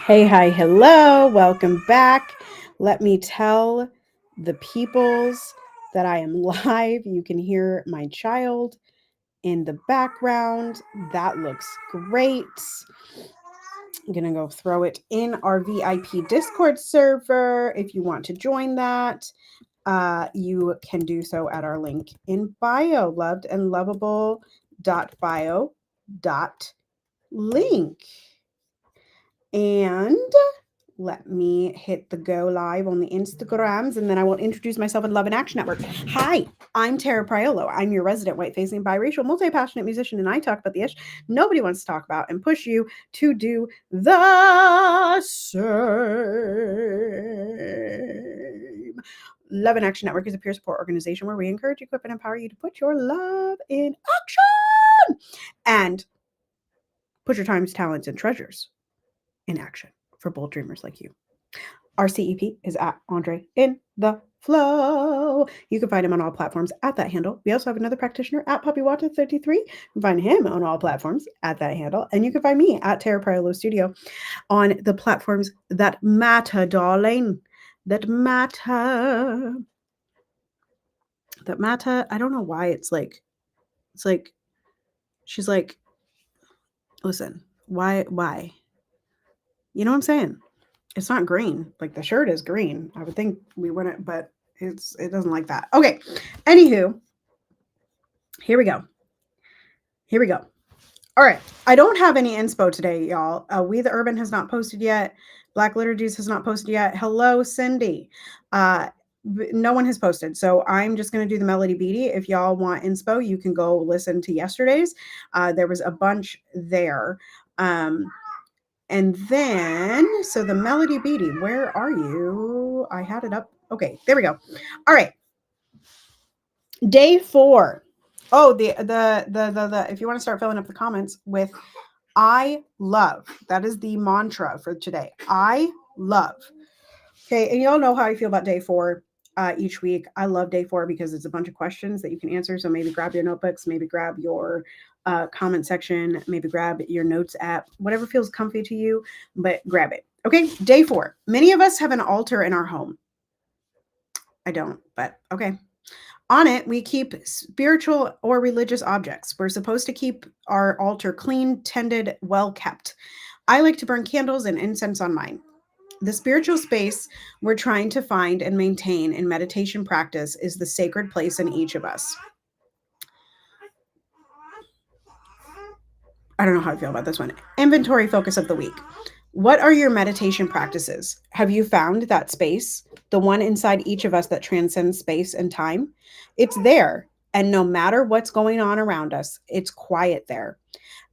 Hey, hi, hello, welcome back. Let me tell the peoples that I am live. You can hear my child in the background. That looks great. I'm going to go throw it in our VIP Discord server. If you want to join that, you can do so at our link in bio, lovedandlovable.bio.link. And let me hit the go live on the Instagrams, and then I will introduce myself in Love and Action Network. Hi, I'm Tara Priolo. I'm your resident white-facing biracial, multi-passionate musician, and I talk about the ish nobody wants to talk about and push you to do the same. Love and Action Network is a peer support organization where we encourage, equip, and empower you to put your love in action and put your times, talents, and treasures in action for bold dreamers like you. Our CEP is at Andre in the Flow. You can find him on all platforms at that handle. We also have another practitioner at PWYC. You can find him on all platforms at that handle. And you can find me at Tara Priolo Studio on the platforms that matter, darling. That matter. That matter. I don't know why it's like, she's like, listen, why? You know what I'm saying? It's not green. Like the shirt is green. I would think we wouldn't, but it doesn't like that. Okay. Anywho, here we go. All right. I don't have any inspo today, y'all. We the Urban has not posted yet. Black Liturgies has not posted yet. Hello, Cindy. No one has posted. So I'm just going to do the Melody Beatty. If y'all want inspo, you can go listen to yesterday's. There was a bunch there. And then, so the Melody Beatty, where are you? I had it up. Okay, there we go. All right. Day 4. Oh, the if you want to start filling up the comments with I love. That is the mantra for today. I love. Okay, and y'all know how I feel about day 4 each week. I love day 4 because it's a bunch of questions that you can answer. So maybe grab your notebooks, maybe grab your comment section, maybe grab your notes app, whatever feels comfy to you, but grab it. Okay, day 4. Many of us have an altar in our home. I don't, but okay. On it, we keep spiritual or religious objects. We're supposed to keep our altar clean, tended, well kept. I like to burn candles and incense on mine. The spiritual space we're trying to find and maintain in meditation practice is the sacred place in each of us. I don't know how I feel about this one. Inventory focus of the week. What are your meditation practices? Have you found that space, the one inside each of us that transcends space and time? It's there, and no matter what's going on around us, it's quiet there.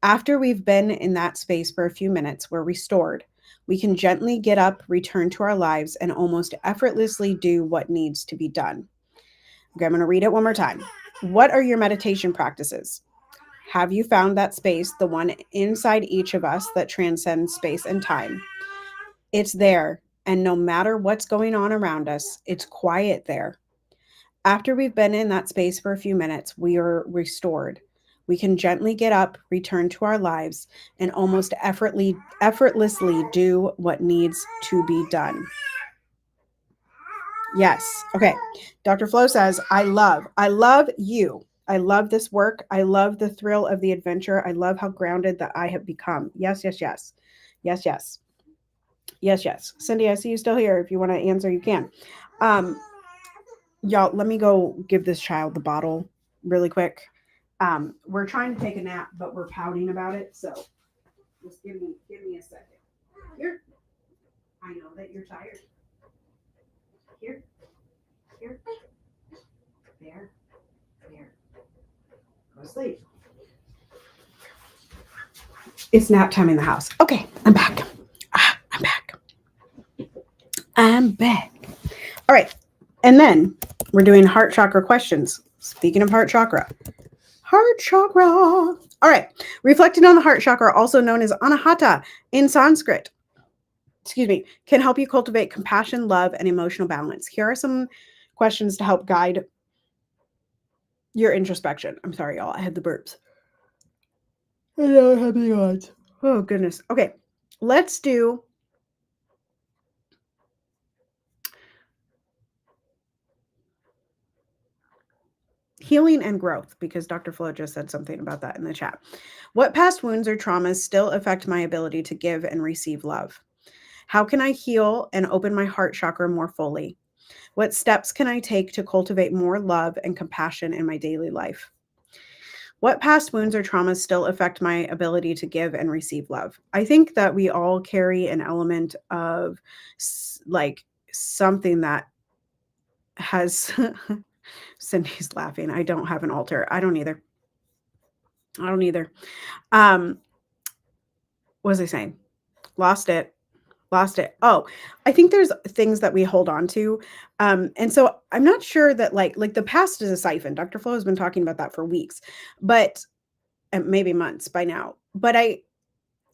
After we've been in that space for a few minutes, we're restored. We can gently get up, return to our lives, and almost effortlessly do what needs to be done. Okay, I'm going to read it one more time. What are your meditation practices? Have you found that space, the one inside each of us that transcends space and time? It's there, and no matter what's going on around us, it's quiet there. After we've been in that space for a few minutes, we are restored. We can gently get up, return to our lives, and almost effortlessly do what needs to be done. Yes. Okay. Dr. Flo says, I love you. I love this work. I love the thrill of the adventure. I love how grounded that I have become. Yes. Cindy, I see you still here. If you want to answer, you can. Y'all, let me go give this child the bottle really quick. We're trying to take a nap, but we're pouting about it. So just give me a second. Here. I know that you're tired. Here. There. Go to sleep. It's nap time in the house. Okay, I'm back. I'm back. All right. And then we're doing heart chakra questions. Speaking of heart chakra. All right. Reflecting on the heart chakra, also known as anahata in Sanskrit, can help you cultivate compassion, love, and emotional balance. Here are some questions to help guide your introspection. I'm sorry, y'all. I had the burps. I know I have the odds. Oh, goodness. Okay. Let's do healing and growth, because Dr. Flo just said something about that in the chat. What past wounds or traumas still affect my ability to give and receive love? How can I heal and open my heart chakra more fully? What steps can I take to cultivate more love and compassion in my daily life? What past wounds or traumas still affect my ability to give and receive love? I think that we all carry an element of like something that has Cindy's laughing. I don't have an altar. I don't either. I don't either. Um, what was I saying? Lost it. Lost it. Oh, I think there's things that we hold on to. And so I'm not sure that like the past is a siphon. Dr. Flo has been talking about that for weeks, but and maybe months by now. But I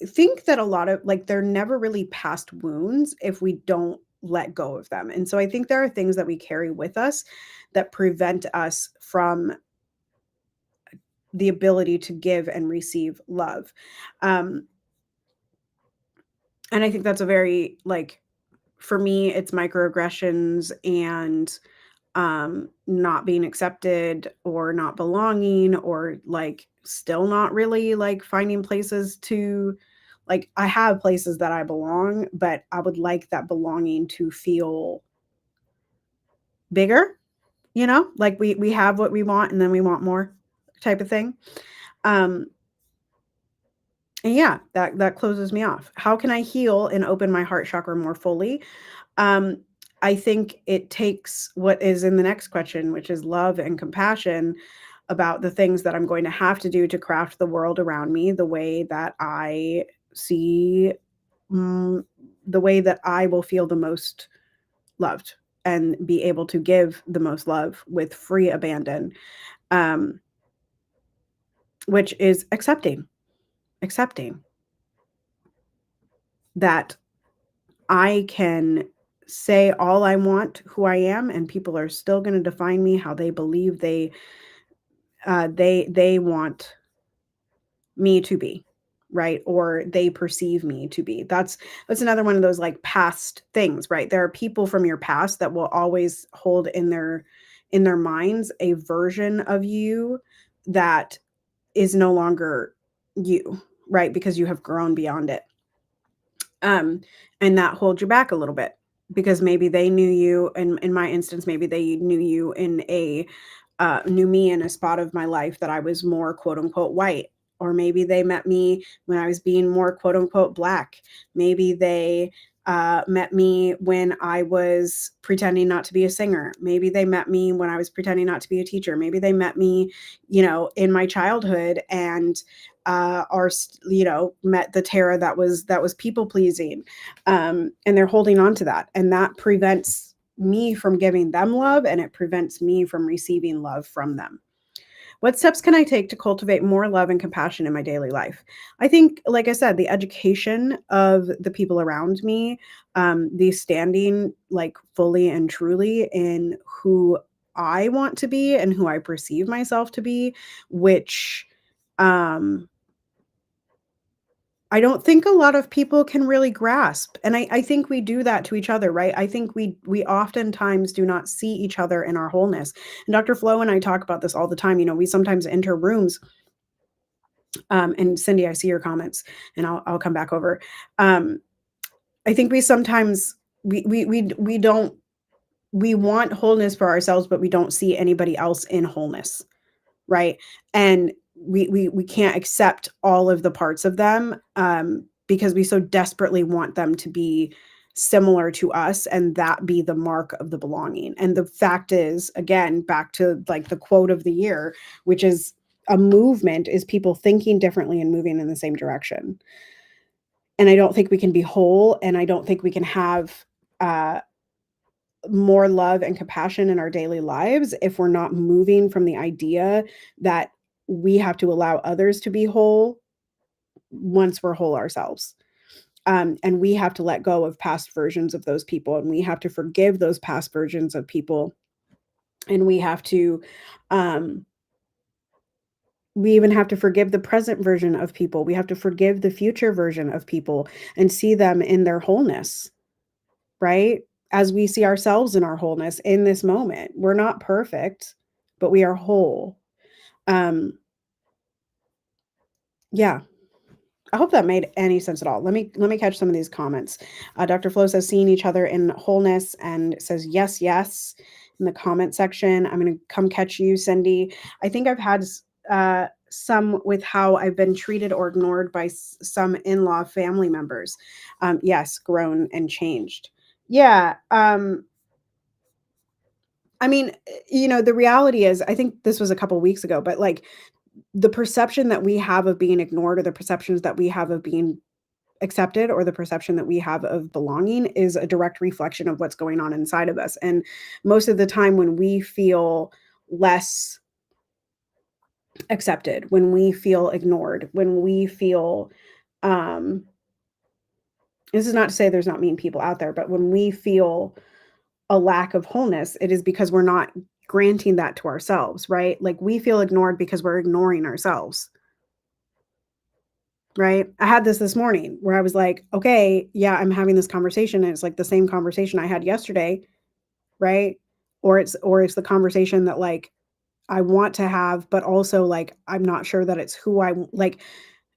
think that a lot of like they're never really past wounds if we don't let go of them. And so I think there are things that we carry with us that prevent us from the ability to give and receive love. Um, and I think that's a very like for me, it's microaggressions and not being accepted or not belonging or like still not really like finding places to like I have places that I belong, but I would like that belonging to feel bigger, you know, like we have what we want and then we want more type of thing. Um and yeah, that closes me off. How can I heal and open my heart chakra more fully? Um, I think it takes what is in the next question, which is love and compassion about the things that I'm going to have to do to craft the world around me the way that I see, mm, the way that I will feel the most loved and be able to give the most love with free abandon, um, which is accepting that I can say all I want who I am, and people are still going to define me how they believe they want me to be, right? Or they perceive me to be. That's another one of those like past things, right? There are people from your past that will always hold in their minds a version of you that is no longer you, right? Because you have grown beyond it. Um, and that holds you back a little bit because maybe they knew you, and in my instance, maybe they knew you in a knew me in a spot of my life that I was more quote unquote white. Or maybe they met me when I was being more quote unquote black. Maybe they met me when I was pretending not to be a singer. Maybe they met me when I was pretending not to be a teacher. Maybe they met me, you know, in my childhood and are, you know, met the Tara that was people pleasing. And they're holding on to that. And that prevents me from giving them love and it prevents me from receiving love from them. What steps can I take to cultivate more love and compassion in my daily life? I think, like I said, the education of the people around me, the standing like fully and truly in who I want to be and who I perceive myself to be, which I don't think a lot of people can really grasp. And I think we do that to each other, right? I think we oftentimes do not see each other in our wholeness. And Dr. Flo and I talk about this all the time. You know, we sometimes enter rooms, and Cindy, I see your comments and I'll come back over. Um, I think we sometimes we don't we want wholeness for ourselves, but we don't see anybody else in wholeness, right? And we can't accept all of the parts of them because we so desperately want them to be similar to us and that be the mark of the belonging. And the fact is, again, back to like the quote of the year, which is a movement is people thinking differently and moving in the same direction. And I don't think we can be whole, and I don't think we can have uh, more love and compassion in our daily lives if we're not moving from the idea that we have to allow others to be whole once we're whole ourselves. And we have to let go of past versions of those people, and we have to forgive those past versions of people. And um, we even have to forgive the present version of people. We have to forgive the future version of people and see them in their wholeness, right? As we see ourselves in our wholeness in this moment. We're not perfect. but we are whole. Yeah. I hope that made any sense at all. Let me catch some of these comments. Dr. Flo says seeing each other in wholeness and says yes, yes in the comment section. I'm going to come catch you, Cindy. I think I've had some with how I've been treated or ignored by some in-law family members. Yes, grown and changed. Yeah. I mean, the reality is, I think this was a couple weeks ago, but like the perception that we have of being ignored or the perceptions that we have of being accepted or the perception that we have of belonging is a direct reflection of what's going on inside of us. And most of the time when we feel less accepted, when we feel ignored, when we feel this is not to say there's not mean people out there, but when we feel a lack of wholeness, it is because we're not granting that to ourselves, right? Like we feel ignored because we're ignoring ourselves. Right? I had this morning where I was like, okay, yeah, I'm having this conversation and it's like the same conversation I had yesterday, right? Or it's the conversation that like I want to have, but also like I'm not sure that it's who I like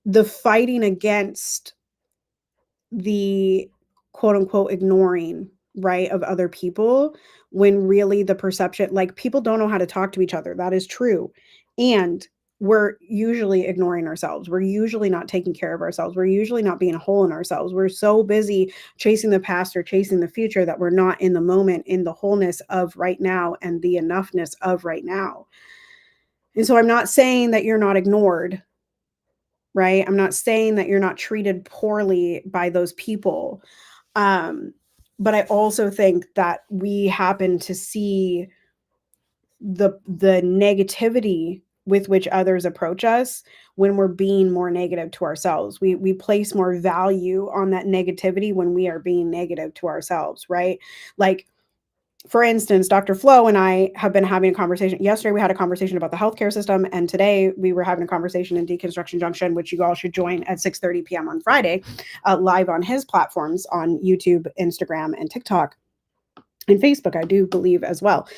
the fighting against the quote unquote ignoring, right, of other people when really the perception, like people don't know how to talk to each other. That is true. And we're usually ignoring ourselves. We're usually not taking care of ourselves. We're usually not being whole in ourselves. We're so busy chasing the past or chasing the future that we're not in the moment, in the wholeness of right now and the enoughness of right now. And so I'm not saying that you're not ignored, right? I'm not saying that you're not treated poorly by those people. But I also think that we happen to see the negativity with which others approach us when we're being more negative to ourselves. We place more value on that negativity when we are being negative to ourselves, right? Like for instance, Dr. Flo and I have been having a conversation. Yesterday, we had a conversation about the healthcare system, and today we were having a conversation in Deconstruction Junction, which you all should join at 6:30 p.m. on Friday, live on his platforms on YouTube, Instagram, and TikTok, and Facebook, I do believe as well.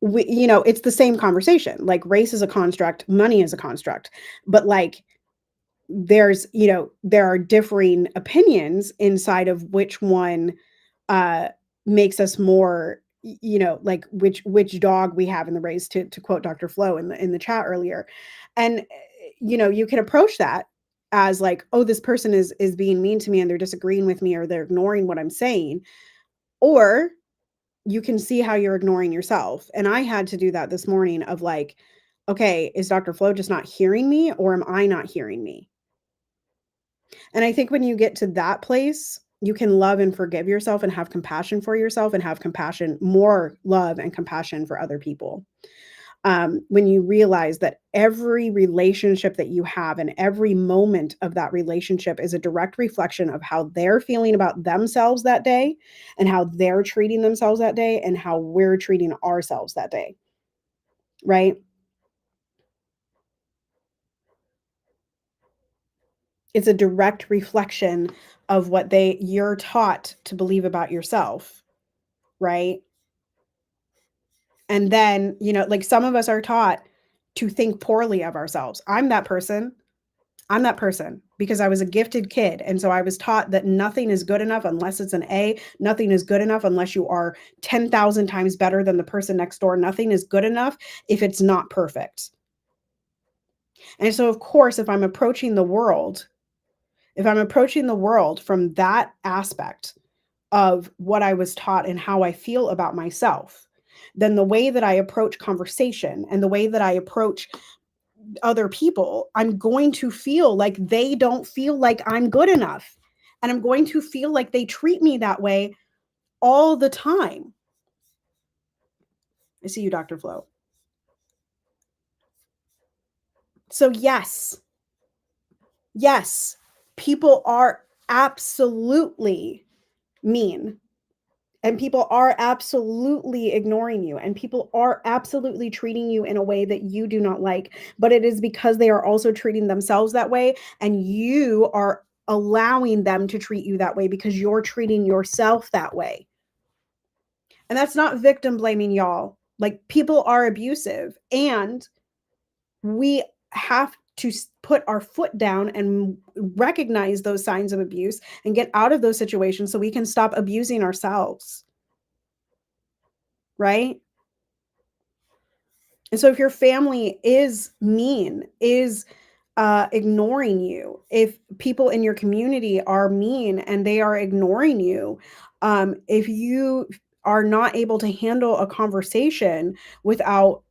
It's the same conversation. Like race is a construct, money is a construct, but like there are differing opinions inside of which one uh makes us more, like which dog we have in the race, to quote Dr. Flo in the chat earlier. And you can approach that as like, oh, this person is being mean to me and they're disagreeing with me or they're ignoring what I'm saying, or you can see how you're ignoring yourself. And I had to do that this morning of like, okay, is Dr. Flo just not hearing me or am I not hearing me? And I think when you get to that place, you can love and forgive yourself and have compassion for yourself and have compassion, more love and compassion for other people. When you realize that every relationship that you have and every moment of that relationship is a direct reflection of how they're feeling about themselves that day and how they're treating themselves that day and how we're treating ourselves that day. Right? It's a direct reflection of what you're taught to believe about yourself, right? And then, like some of us are taught to think poorly of ourselves. I'm that person. I'm that person because I was a gifted kid. And so I was taught that nothing is good enough unless it's an A. Nothing is good enough unless you are 10,000 times better than the person next door. Nothing is good enough if it's not perfect. And so, of course, if I'm approaching the world from that aspect of what I was taught and how I feel about myself, then the way that I approach conversation and the way that I approach other people, I'm going to feel like they don't feel like I'm good enough. And I'm going to feel like they treat me that way all the time. I see you, Dr. Flo. So yes, people are absolutely mean. And people are absolutely ignoring you, and people are absolutely treating you in a way that you do not like. But it is because they are also treating themselves that way, and you are allowing them to treat you that way because you're treating yourself that way. And that's not victim blaming, y'all. Like, people are abusive, and we have to put our foot down and recognize those signs of abuse and get out of those situations so we can stop abusing ourselves, right? And so if your family is mean, is ignoring you, if people in your community are mean and they are ignoring you, if you are not able to handle a conversation without,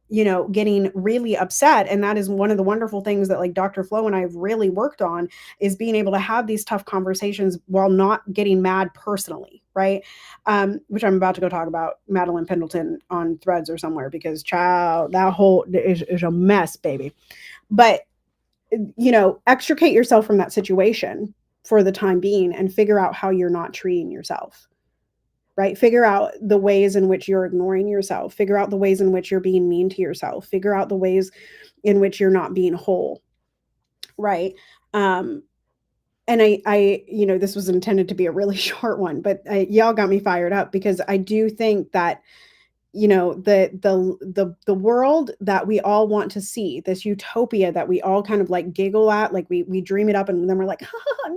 getting really upset, and that is one of the wonderful things that like Dr. Flo and I have really worked on, is being able to have these tough conversations while not getting mad personally, right? Which I'm about to go talk about Madeline Pendleton on Threads or somewhere, because child, that whole is a mess, baby. But extricate yourself from that situation for the time being and figure out how you're not treating yourself, right? Figure out the ways in which you're ignoring yourself. Figure out the ways in which you're being mean to yourself. Figure out the ways in which you're not being whole, right? And this was intended to be a really short one, but y'all got me fired up, because I do think that the world that we all want to see, this utopia that we all kind of like giggle at, like we dream it up and then we're like,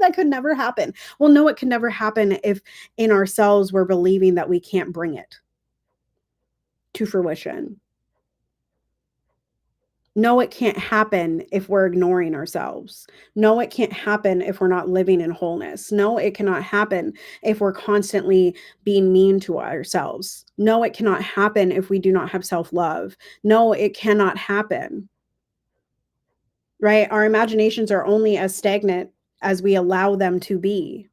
that could never happen. Well, no, it can never happen if in ourselves we're believing that we can't bring it to fruition. No, it can't happen if we're ignoring ourselves. No, it can't happen if we're not living in wholeness. No, it cannot happen if we're constantly being mean to ourselves. No, it cannot happen if we do not have self-love. No, it cannot happen. Right? Our imaginations are only as stagnant as we allow them to be.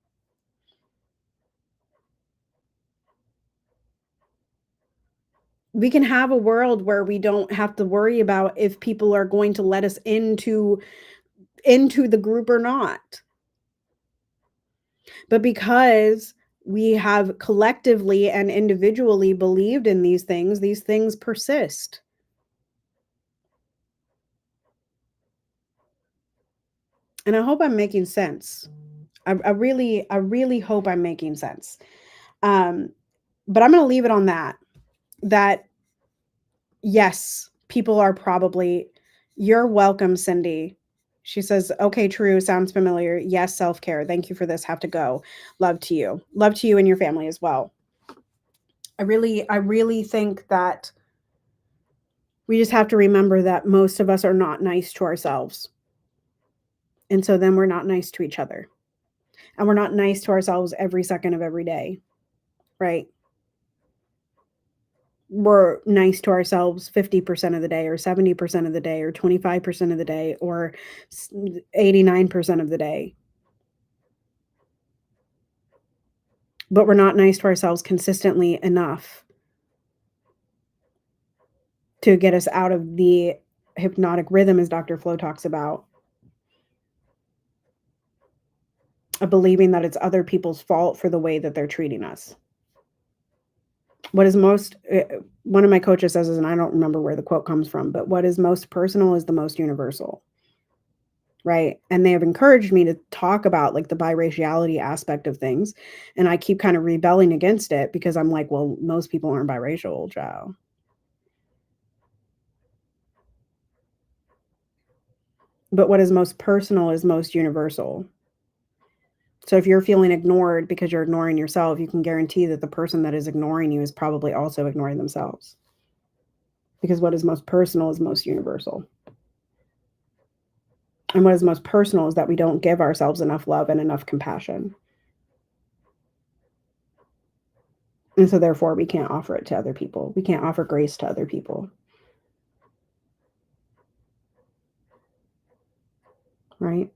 We can have a world where we don't have to worry about if people are going to let us into the group or not. But because we have collectively and individually believed in these things persist. And I hope I'm making sense. I really hope I'm making sense. But I'm going to leave it on that yes, people are probably, you're welcome, Cindy. She says, okay, true. Sounds familiar. Yes, self-care. Thank you for this. Have to go. Love to you. Love to you and your family as well. I really think that we just have to remember that most of us are not nice to ourselves. And so then we're not nice to each other. And we're not nice to ourselves every second of every day, right? We're nice to ourselves 50% of the day, or 70% of the day, or 25% of the day, or 89% of the day. But we're not nice to ourselves consistently enough to get us out of the hypnotic rhythm, as Dr. Flo talks about, of believing that it's other people's fault for the way that they're treating us. What is most, one of my coaches says, and I don't remember where the quote comes from, but what is most personal is the most universal, right? And they have encouraged me to talk about like the biraciality aspect of things. And I keep kind of rebelling against it, because I'm like, well, most people aren't biracial, child. But what is most personal is most universal. So if you're feeling ignored because you're ignoring yourself, you can guarantee that the person that is ignoring you is probably also ignoring themselves. Because what is most personal is most universal. And what is most personal is that we don't give ourselves enough love and enough compassion. And so therefore we can't offer it to other people. We can't offer grace to other people. Right?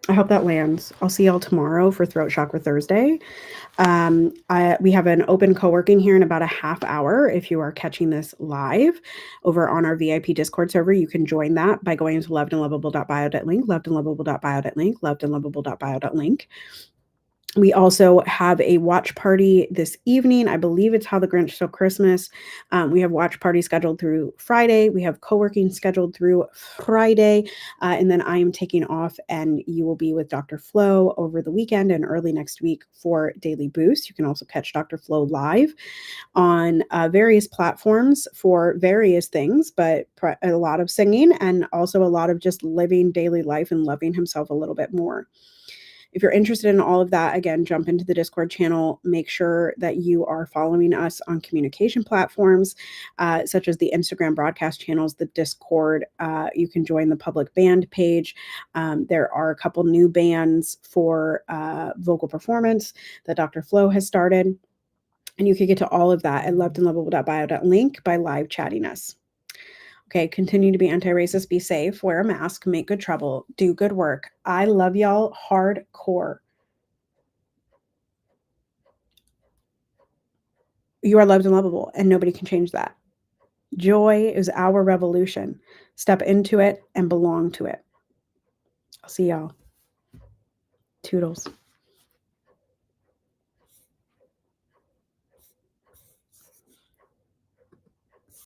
I hope that lands. I'll see y'all tomorrow for Throat Chakra Thursday. We have an open co-working here in about a half hour. If you are catching this live over on our VIP Discord server, you can join that by going to lovedandlovable.bio.link, lovedandlovable.bio.link, lovedandlovable.bio.link. We also have a watch party this evening. I believe it's How the Grinch Stole Christmas. We have watch party scheduled through Friday. We have co-working scheduled through Friday. And then I am taking off, and you will be with Dr. Flo over the weekend and early next week for Daily Boost. You can also catch Dr. Flo live on various platforms for various things, but a lot of singing and also a lot of just living daily life and loving himself a little bit more. If you're interested in all of that, again, jump into the Discord channel. Make sure that you are following us on communication platforms, such as the Instagram broadcast channels, the Discord. You can join the public band page. There are a couple new bands for vocal performance that Dr. Flo has started. And you can get to all of that at lovedandlovable.bio.link by live chatting us. Okay, continue to be anti-racist, be safe, wear a mask, make good trouble, do good work. I love y'all hardcore. You are loved and lovable, and nobody can change that. Joy is our revolution. Step into it and belong to it. I'll see y'all. Toodles.